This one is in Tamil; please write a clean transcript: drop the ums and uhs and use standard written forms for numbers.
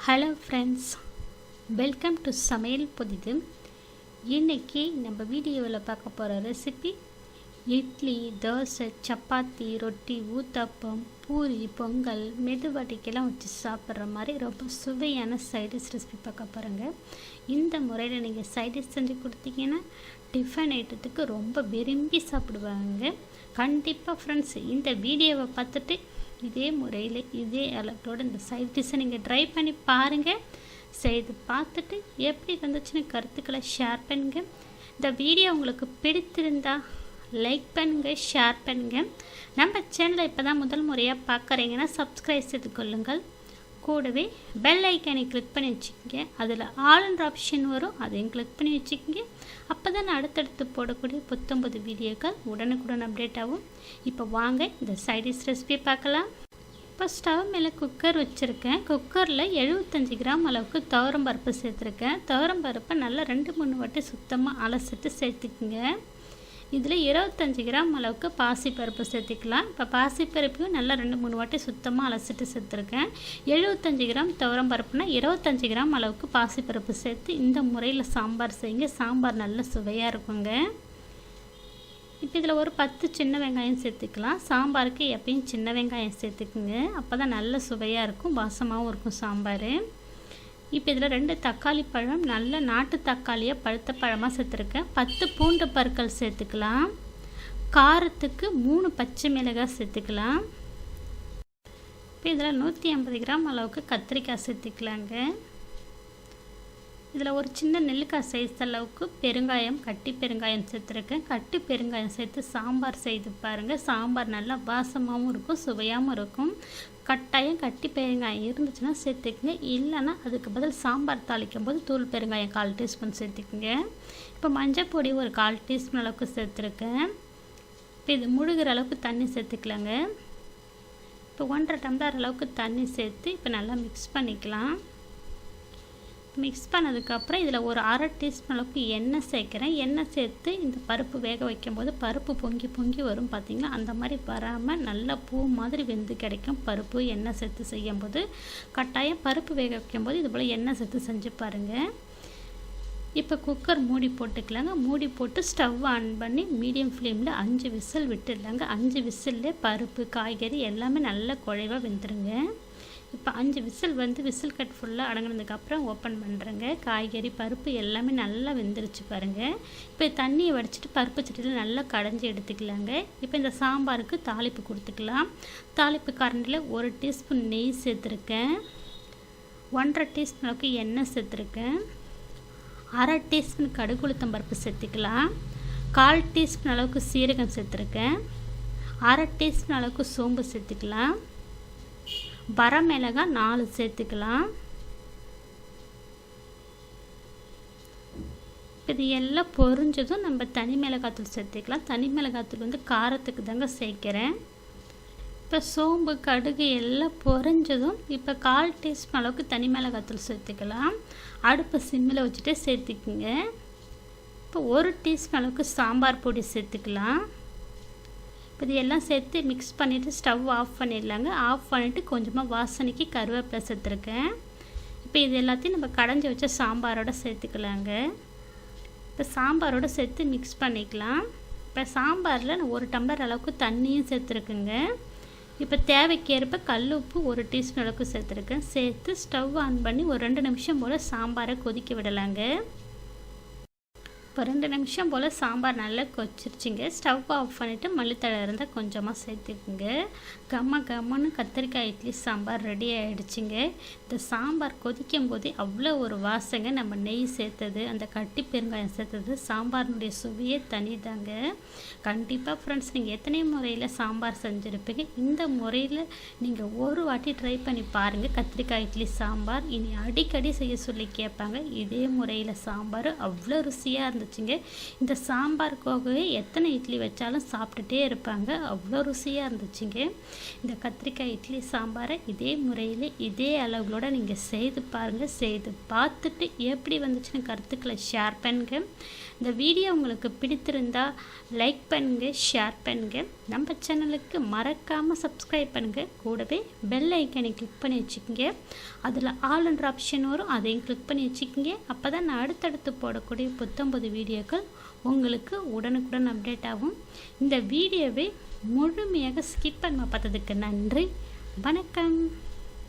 ஹலோ ஃப்ரெண்ட்ஸ், வெல்கம் டு சமையல் புதிது. இன்றைக்கி நம்ம வீடியோவில் பார்க்க போகிற ரெசிபி இட்லி, தோசை, சப்பாத்தி, ரொட்டி, ஊத்தப்பம், பூரி, பொங்கல், மெதுவடைக்கெல்லாம் வச்சு சாப்பிட்ற மாதிரி ரொம்ப சுவையான சைடிஷ் ரெசிபி பார்க்க போகிறோங்க. இந்த முறையில் நீங்கள் சைடிஷ் செஞ்சு கொடுத்தீங்கன்னா டிஃபன் ஐட்டத்துக்கு ரொம்ப விரும்பி சாப்பிடுவாங்க. கண்டிப்பாக ஃப்ரெண்ட்ஸ், இந்த வீடியோவை பார்த்துட்டு இதே முறையில் இதே அளவோடு இந்த சைட் டிஷ்ஷை நீங்கள் ட்ரை பண்ணி பாருங்கள். செய்து பார்த்துட்டு எப்படி வந்துச்சுன்னு கருத்துக்களை ஷேர் பண்ணுங்கள். இந்த வீடியோ உங்களுக்கு பிடித்திருந்தா லைக் பண்ணுங்கள், ஷேர் பண்ணுங்கள். நம்ம சேனலை இப்போ தான் முதல் முறையாக பார்க்குறீங்கன்னா சப்ஸ்கிரைப் செய்து கொள்ளுங்கள். கூடவே பெல் ஐக்கானை கிளிக் பண்ணி வச்சுக்கோங்க. அதில் ஆல்ன்ற ஆப்ஷன் வரும், அதையும் கிளிக் பண்ணி வச்சுக்கோங்க. அப்போ தான் நான் அடுத்தடுத்து போடக்கூடிய 19 வீடியோக்கள் உடனுக்குடன் அப்டேட் ஆகும். இப்போ வாங்க இந்த சைடிஷ் ரெசிபி பார்க்கலாம். இப்போ ஸ்டவ் மேலே குக்கர் வச்சுருக்கேன். குக்கரில் 75 கிராம் அளவுக்கு துவரம்பருப்பு சேர்த்துருக்கேன். துவரம்பருப்பை நல்லா 2-3 வாட்டி சுத்தமாக அலசிட்டு சேர்த்துக்குங்க. இதில் 25 கிராம் அளவுக்கு பாசிப்பருப்பு சேர்த்துக்கலாம். இப்போ பாசிப்பருப்பையும் நல்லா 2-3 வாட்டி சுத்தமாக அலசிட்டு சேர்த்துருக்கேன். 75 கிராம் துவரம்பருப்புனா 25 கிராம் அளவுக்கு பாசிப்பருப்பு சேர்த்து இந்த முறையில் சாம்பார் செய்யுங்க. சாம்பார் நல்ல சுவையாக இருக்குங்க. இப்போ இதில் ஒரு 10 சின்ன வெங்காயம் சேர்த்துக்கலாம். சாம்பாருக்கு எப்பயும் சின்ன வெங்காயம் சேர்த்துக்குங்க. அப்போ தான் நல்ல சுவையாக இருக்கும், வாசமாகவும் இருக்கும் சாம்பார். இப்போ இதில் 2 தக்காளி பழம், நல்ல நாட்டு தக்காளியை பழுத்த பழமாக சேர்த்துருக்கேன். 10 பூண்டு பற்கள் சேர்த்துக்கலாம். காரத்துக்கு 3 பச்சை மிளகாய் சேர்த்துக்கலாம். இப்போ இதில் 150 கிராம் அளவுக்கு கத்திரிக்காய் சேர்த்துக்கலாங்க. இதில் ஒரு சின்ன நெல்லிக்காய் சைஸ் அளவுக்கு பெருங்காயம், கட்டி பெருங்காயம் சேர்த்துருக்கேன். கட்டி பெருங்காயம் சேர்த்து சாம்பார் செய்து பாருங்கள். சாம்பார் நல்லா வாசமாகவும் இருக்கும், சுவையாகவும் இருக்கும். கட்டாயம் கட்டி பெருங்காயம் இருந்துச்சுன்னா சேர்த்துக்குங்க. இல்லைன்னா அதுக்கு பதில் சாம்பார் தாளிக்கும் போது தூள் பெருங்காயம் 1/4 டீஸ்பூன் சேர்த்துக்குங்க. இப்போ மஞ்சள் பொடி ஒரு 1/4 டீஸ்பூன் அளவுக்கு சேர்த்துருக்கேன். இப்போ இது முழுகிற அளவுக்கு தண்ணி சேர்த்துக்கலாங்க. இப்போ 1.5 டம்ளர் அளவுக்கு தண்ணி சேர்த்து இப்போ நல்லா மிக்ஸ் பண்ணிக்கலாம். மிக்ஸ் பண்ணதுக்கப்புறம் இதில் ஒரு 1/2 டீஸ்பூன் அளவுக்கு எண்ணெய் சேர்க்குறேன். எண்ணெய் சேர்த்து இந்த பருப்பு வேக வைக்கும்போது பருப்பு பொங்கி பொங்கி வரும் பார்த்திங்களா, அந்த மாதிரி வராமல் நல்லா பூ மாதிரி வெந்து கிடைக்கும். பருப்பு எண்ணெய் சேர்த்து செய்யும்போது கட்டாயம் பருப்பு வேக வைக்கும்போது இது போல் எண்ணெய் சேர்த்து செஞ்சு பாருங்கள். இப்போ குக்கர் மூடி போட்டுக்கலாங்க. மூடி போட்டு ஸ்டவ் ஆன் பண்ணி மீடியம் ஃப்ளேமில் 5 விசில் விட்டுடலாங்க. 5 விசில்லே பருப்பு, காய்கறி எல்லாமே நல்லா குழைவாக வெந்துருங்க. இப்போ 5 விசில் விசில் கட் ஃபுல்லாக அடங்கினதுக்கப்புறம் ஓப்பன் பண்ணுறேங்க. காய்கறி, பருப்பு எல்லாமே நல்லா வெந்துருச்சு பாருங்கள். இப்போ தண்ணியை வடிச்சிட்டு பருப்பு சட்டியில் நல்லா கடைஞ்சி எடுத்துக்கலாங்க. இப்போ இந்த சாம்பாருக்கு தாளிப்பு கொடுத்துக்கலாம். தாளிப்பு கரண்டியில் 1 டீஸ்பூன் நெய் சேர்த்துருக்கேன். 1.5 டீஸ்பூன் அளவுக்கு எண்ணெய் சேர்த்துருக்கேன். 1/2 டீஸ்பூன் கடுகு உளுத்தம் பருப்பு சேர்த்துக்கலாம். 1/4 டீஸ்பூன் அளவுக்கு சீரகம் சேர்த்துருக்கேன். 1/2 டீஸ்பூன் அளவுக்கு சோம்பு சேர்த்துக்கலாம். வரமிளகாய் 4 சேர்த்துக்கலாம். இது எல்லாம் பொரிஞ்சதும் நம்ம தனி மிளகாத்தூள் சேர்த்துக்கலாம். தனி மிளகாத்தூள் காரத்துக்கு தாங்க சேர்க்குறேன். இப்போ சோம்பு, கடுகு எல்லாம் பொரிஞ்சதும் இப்போ 1/4 டீஸ்பூன் அளவுக்கு தனி மிளகாத்தூள் சேர்த்துக்கலாம். அடுப்பு சிம்மில் வச்சுட்டு சேர்த்துக்குங்க. இப்போ 1 டீஸ்பூன் அளவுக்கு சாம்பார் பொடி சேர்த்துக்கலாம். இது எல்லாம் சேர்த்து மிக்ஸ் பண்ணிவிட்டு ஸ்டவ் ஆஃப் பண்ணிடலாங்க. ஆஃப் பண்ணிவிட்டு கொஞ்சமாக வாசனைக்கு கருவேப்பிலை சேர்த்துருக்கேன். இப்போ இது எல்லாத்தையும் நம்ம கடைஞ்சி வச்ச சாம்பாரோடு சேர்த்துக்கலாங்க. இப்போ சாம்பாரோடு சேர்த்து மிக்ஸ் பண்ணிக்கலாம். இப்போ சாம்பாரில் நான் 1 டம்ளர் அளவுக்கு தண்ணியும் சேர்த்துருக்குங்க. இப்போ தேவைக்கேற்ப கல் உப்பு 1 டீஸ்பூன் அளவுக்கு சேர்த்துருக்கேன். சேர்த்து ஸ்டவ் ஆன் பண்ணி ஒரு 2 நிமிஷம் போல் சாம்பாரை கொதிக்க விடலாங்க. இப்போ 2 நிமிஷம் போல் சாம்பார் நல்லா கொச்சிருச்சிங்க. ஸ்டவ் ஆஃப் பண்ணிவிட்டு மல்லித்தழை இருந்தால் கொஞ்சமாக சேர்த்துக்குங்க. கம்மன்னு கத்திரிக்காய் இட்லி சாம்பார் ரெடி ஆகிடுச்சிங்க. இந்த சாம்பார் கொதிக்கும் போதே அவ்வளோ ஒரு வாசங்க. நம்ம நெய் சேர்த்தது, அந்த கட்டி பெருங்காயம் சேர்த்தது, சாம்பாரினுடைய சுவையே தனிதாங்க. கண்டிப்பாக ஃப்ரெண்ட்ஸ், நீங்கள் எத்தனை முறையில் சாம்பார் செஞ்சுருப்பீங்க. இந்த முறையில் நீங்கள் ஒரு வாட்டி ட்ரை பண்ணி பாருங்கள். கத்திரிக்காய் இட்லி சாம்பார் இனி அடிக்கடி செய்ய சொல்லி கேட்பாங்க. இதே முறையில் சாம்பார் அவ்வளோ ருசியாக இருந்தது. இருந்துச்சுங்க. இந்த சாம்பாருக்காகவே எத்தனை இட்லி வச்சாலும் சாப்பிட்டுட்டே இருப்பாங்க, அவ்வளோ ருசியாக இருந்துச்சுங்க. இந்த கத்திரிக்காய் இட்லி சாம்பாரை இதே முறையில் இதே அளவுகளோடு நீங்கள் செய்து பாருங்கள். செய்து பார்த்துட்டு எப்படி வந்துச்சுன்னு கருத்துக்களை ஷேர் பண்ணுங்கள். இந்த வீடியோ உங்களுக்கு பிடித்திருந்தா லைக் பண்ணுங்கள், ஷேர் பண்ணுங்கள். நம்ம சேனலுக்கு மறக்காமல் சப்ஸ்கிரைப் பண்ணுங்கள். கூடவே பெல் ஐக்கனை கிளிக் பண்ணி வச்சுக்கோங்க. அதில் ஆல்ன்ற ஆப்ஷன் வரும், அதையும் கிளிக் பண்ணி வச்சுக்கோங்க. அப்போ தான் நான் அடுத்தடுத்து போடக்கூடிய புத்தம்புது வீடியோக்கள் உங்களுக்கு உடனுக்குடன் அப்டேட் ஆகும். இந்த வீடியோவை முழுமையாக ஸ்கிப் பண்ண பார்த்ததுக்கு நன்றி. வணக்கம்.